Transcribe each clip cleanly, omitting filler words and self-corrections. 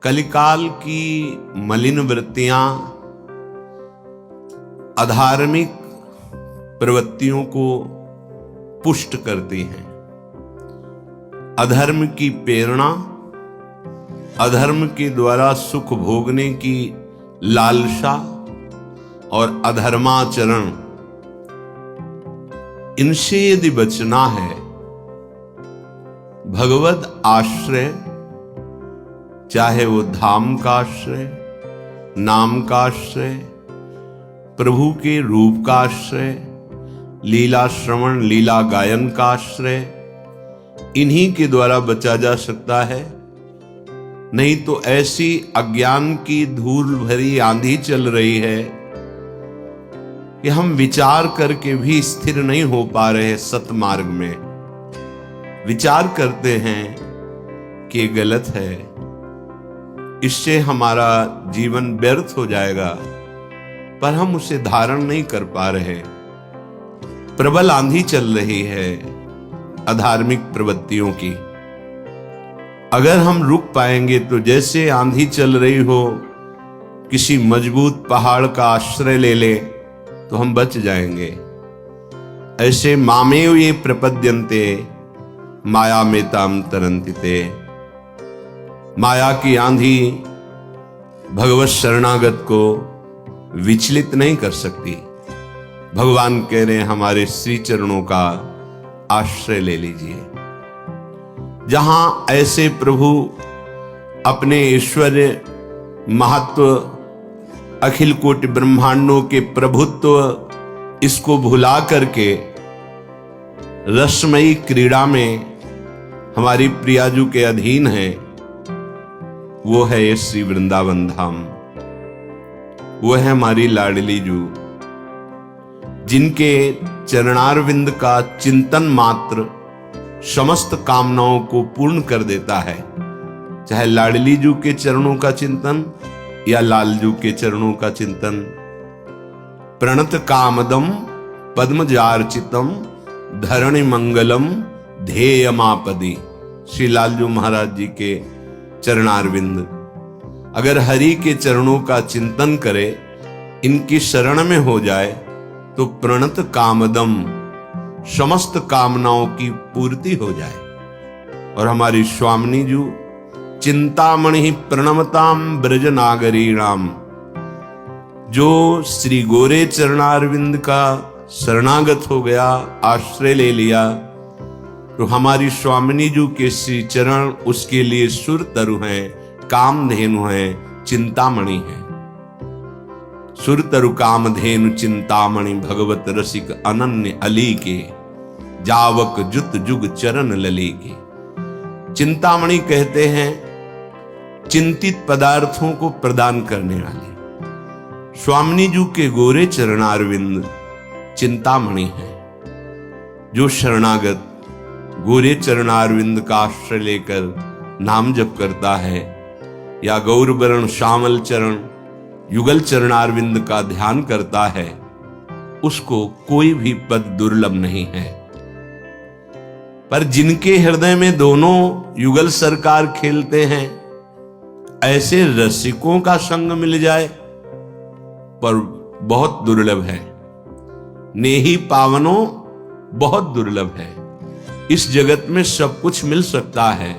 कलिकाल की मलिन वृत्तियां अधार्मिक प्रवृत्तियों को पुष्ट करती हैं। अधर्म की प्रेरणा, अधर्म के द्वारा सुख भोगने की लालसा और अधर्माचरण, इनसे यदि बचना है, भगवत आश्रय, चाहे वो धाम का आश्रय, नाम का आश्रय, प्रभु के रूप का आश्रय, लीला श्रवण लीला गायन का आश्रय, इन्हीं के द्वारा बचा जा सकता है। नहीं तो ऐसी अज्ञान की धूल भरी आंधी चल रही है कि हम विचार करके भी स्थिर नहीं हो पा रहे। सतमार्ग में विचार करते हैं कि ये गलत है, इससे हमारा जीवन व्यर्थ हो जाएगा, पर हम उसे धारण नहीं कर पा रहे। प्रबल आंधी चल रही है अधार्मिक प्रवृत्तियों की। अगर हम रुक पाएंगे तो जैसे आंधी चल रही हो, किसी मजबूत पहाड़ का आश्रय ले ले तो हम बच जाएंगे। ऐसे मामेव ये प्रपद्यन्ते माया में ताम तरंतिते। माया की आंधी भगवत शरणागत को विचलित नहीं कर सकती। भगवान कह रहे हैं हमारे श्री चरणों का आश्रय ले लीजिए। जहां ऐसे प्रभु अपने ऐश्वर्य, महत्व, अखिल कोटि ब्रह्मांडों के प्रभुत्व, इसको भुला करके रसमयी क्रीड़ा में हमारी प्रियाजू के अधीन है, वो है ये श्री वृंदावन धाम। वो है हमारी लाडली जू, जिनके चरणारविंद का चिंतन मात्र समस्त कामनाओं को पूर्ण कर देता है। चाहे लाडली जू के चरणों का चिंतन या लालजू के चरणों का चिंतन। प्रणत कामदम पद्मजार्चितम धरणि मंगलम ध्येयमापदी। श्री लालजू महाराज जी के चरणारविंद, अगर हरि के चरणों का चिंतन करे, इनकी शरण में हो जाए, तो प्रणत कामदम, समस्त कामनाओं की पूर्ति हो जाए। और हमारी स्वामिनी जू चिंतामणि प्रणमताम ब्रज नागरीणाम, जो श्री गोरे चरणारविंद का शरणागत हो गया, आश्रय ले लिया, तो हमारी स्वामिनी जू के श्री चरण उसके लिए सुर तरु हैं, कामधेनु हैं, चिंतामणि हैं। सुर तरु कामधेनु चिंतामणि भगवत रसिक अनन्य अली के, जावक जुत जुग चरण लली के। चिंतामणि कहते हैं चिंतित पदार्थों को प्रदान करने वाले। स्वामिनी जू के गोरे चरणारविंद चिंतामणि है। जो शरणागत गोरे चरणारविंद का आश्रय लेकर नाम जप करता है, या गौरवर्ण श्यामल चरण युगल चरणारविंद का ध्यान करता है, उसको कोई भी पद दुर्लभ नहीं है। पर जिनके हृदय में दोनों युगल सरकार खेलते हैं, ऐसे रसिकों का संग मिल जाए पर बहुत दुर्लभ है। नेही पावनो बहुत दुर्लभ है। इस जगत में सब कुछ मिल सकता है,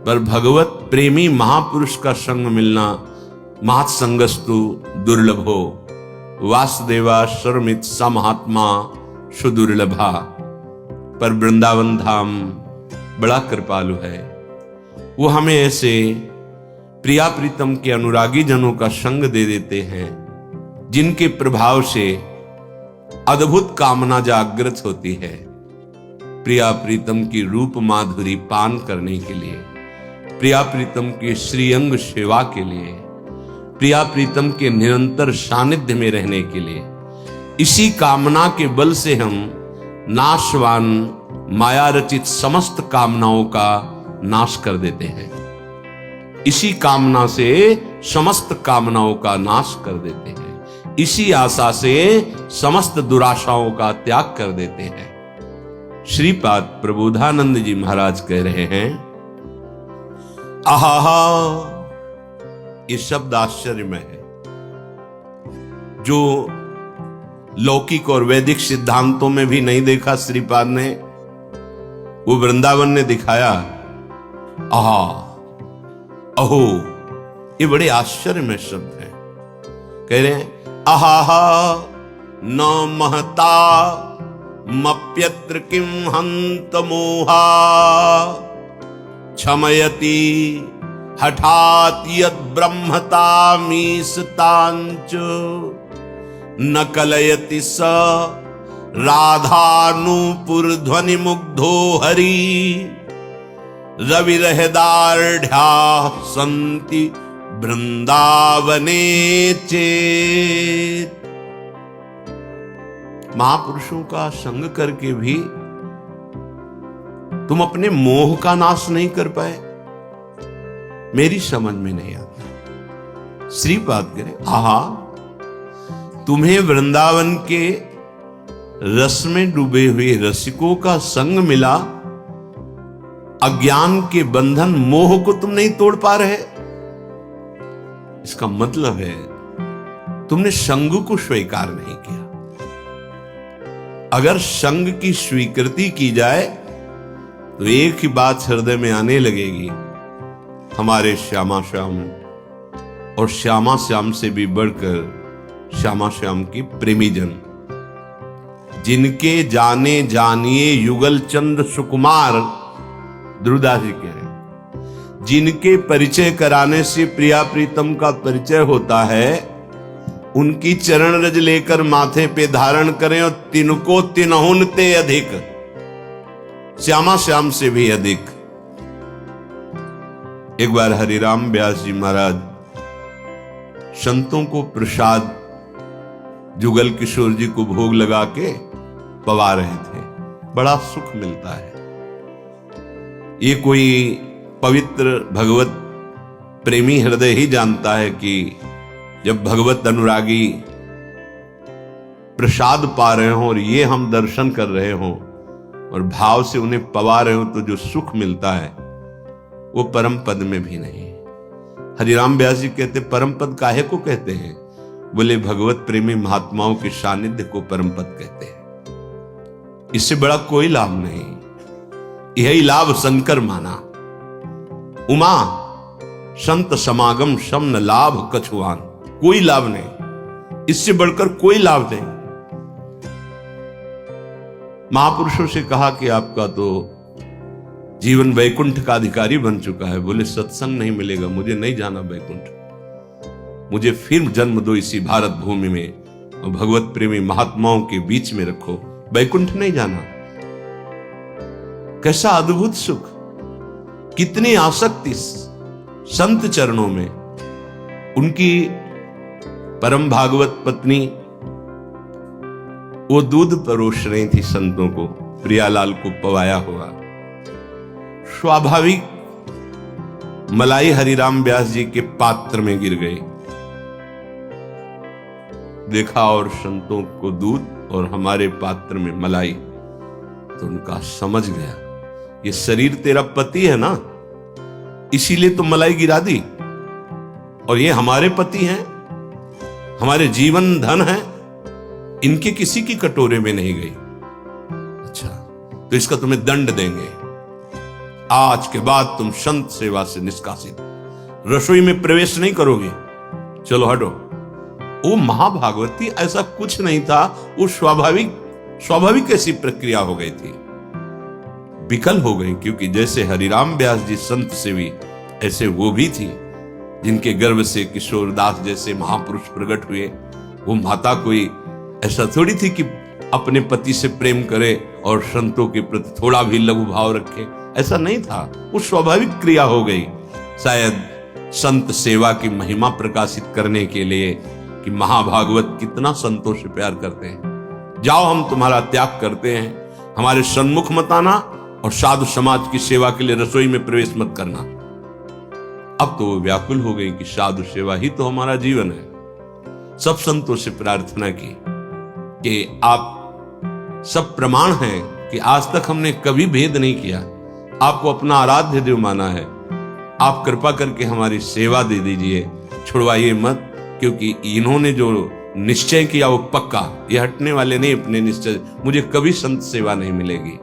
पर भगवत प्रेमी महापुरुष का संग मिलना महत्संगस्तु दुर्लभो। वासुदेवा सर्वमित स महात्मा सुदुर्लभा। पर वृंदावन धाम बड़ा कृपालु है। वो हमें ऐसे प्रिया प्रीतम के अनुरागी जनों का संग दे देते हैं, जिनके प्रभाव से अद्भुत कामना जागृत होती है। प्रिया प्रीतम की रूप माधुरी पान करने के लिए, प्रिया प्रीतम की श्रीअंग सेवा के लिए, प्रिया प्रीतम के निरंतर सानिध्य में रहने के लिए, इसी कामना के बल से हम नाशवान माया रचित समस्त कामनाओं का नाश कर देते हैं। इसी कामना से समस्त कामनाओं का नाश कर देते हैं। इसी आशा से समस्त दुराशाओं का त्याग कर देते हैं। श्रीपाद प्रबोधानंद जी महाराज कह रहे हैं, आहा ये शब्द आश्चर्यमय है। जो लौकिक और वैदिक सिद्धांतों में भी नहीं देखा श्रीपाद ने, वो वृंदावन ने दिखाया। आहा, अहो, ये बड़े आश्चर्यमय शब्द है। कह रहे हैं आहा न महता मप्यत्र किम हंत मोहा क्षमयति हठात यद ब्रह्मता मीसतांच न कलयति स राधानुपुर ध्वनि मुग्धो हरि रविरहदार्ढ्या संति वृंदावने चेत। महापुरुषों का संग करके भी तुम अपने मोह का नाश नहीं कर पाए, मेरी समझ में नहीं आता। श्रीपाद कह रहे आहा, तुम्हें वृंदावन के रस में डूबे हुए रसिकों का संग मिला, अज्ञान के बंधन मोह को तुम नहीं तोड़ पा रहे। इसका मतलब है तुमने संग को स्वीकार नहीं किया। अगर संग की स्वीकृति की जाए तो एक ही बात हृदय में आने लगेगी, हमारे श्यामा श्याम और श्यामा श्याम से भी बढ़कर श्यामा श्याम की प्रेमी जन, जिनके जाने जानिए युगल चंद्र सुकुमार, ध्रुवदास जी कह रहे, जिनके परिचय कराने से प्रिया प्रीतम का परिचय होता है, उनकी चरण रज लेकर माथे पे धारण करें और तिनको तिनहुन ते अधिक, श्यामा श्याम से भी अधिक। एक बार हरिराम व्यास जी महाराज संतों को प्रसाद जुगल किशोर जी को भोग लगा के पवा रहे थे। बड़ा सुख मिलता है। ये कोई पवित्र भगवत प्रेमी हृदय ही जानता है कि जब भगवत अनुरागी प्रसाद पा रहे हो और ये हम दर्शन कर रहे हो और भाव से उन्हें पवा रहे हो, तो जो सुख मिलता है वो परम पद में भी नहीं। हरिराम व्यास जी कहते परम पद काहे को कहते हैं? बोले भगवत प्रेमी महात्माओं के सानिध्य को परम पद कहते हैं। इससे बड़ा कोई लाभ नहीं। यही लाभ शंकर माना। उमा संत समागम शमन लाभ कछुआन, कोई लाभ नहीं, इससे बढ़कर कोई लाभ नहीं। महापुरुषों से कहा कि आपका तो जीवन वैकुंठ का अधिकारी बन चुका है। बोले सत्संग नहीं मिलेगा, मुझे नहीं जाना वैकुंठ, मुझे फिर जन्म दो इसी भारत भूमि में और भगवत प्रेमी महात्माओं के बीच में रखो, वैकुंठ नहीं जाना। कैसा अद्भुत सुख, कितनी आसक्ति संत चरणों में। उनकी परम भागवत पत्नी वो दूध परोस रही थी संतों को, प्रियालाल को पवाया हुआ। स्वाभाविक मलाई हरिराम व्यास जी के पात्र में गिर गई। देखा और संतों को दूध और हमारे पात्र में मलाई, तो उनका समझ गया ये शरीर तेरा पति है ना, इसीलिए तो मलाई गिरा दी, और ये हमारे पति हैं, हमारे जीवन धन है, इनके किसी की कटोरे में नहीं गई। अच्छा, तो इसका तुम्हें दंड देंगे। आज के बाद तुम संत सेवा से निष्कासित, रसोई में प्रवेश नहीं करोगे, चलो हटो। वो महाभागवती ऐसा कुछ नहीं था, वो स्वाभाविक ऐसी प्रक्रिया हो गई थी, विकल हो गई। क्योंकि जैसे हरिराम व्यास जी संत सेवी, ऐसे वो भी थी जिनके गर्भ से किशोरदास जैसे महापुरुष प्रकट हुए। वो माता कोई ऐसा थोड़ी थी कि अपने पति से प्रेम करे और संतों के प्रति थोड़ा भी लघु भाव रखे, ऐसा नहीं था। वो स्वाभाविक क्रिया हो गई, शायद संत सेवा की महिमा प्रकाशित करने के लिए कि महाभागवत कितना संतों से प्यार करते हैं। जाओ, हम तुम्हारा त्याग करते हैं, हमारे सन्मुख मत आना और साधु समाज की सेवा के लिए रसोई में प्रवेश मत करना। अब तो वो व्याकुल हो गई कि साधु सेवा ही तो हमारा जीवन है। सब संतों से प्रार्थना की कि आप सब प्रमाण हैं कि आज तक हमने कभी भेद नहीं किया, आपको अपना आराध्य देव माना है, आप कृपा करके हमारी सेवा दे दीजिए, छुड़वाइए मत, क्योंकि इन्होंने जो निश्चय किया वो पक्का, ये हटने वाले नहीं अपने निश्चय। मुझे कभी संत सेवा नहीं मिलेगी,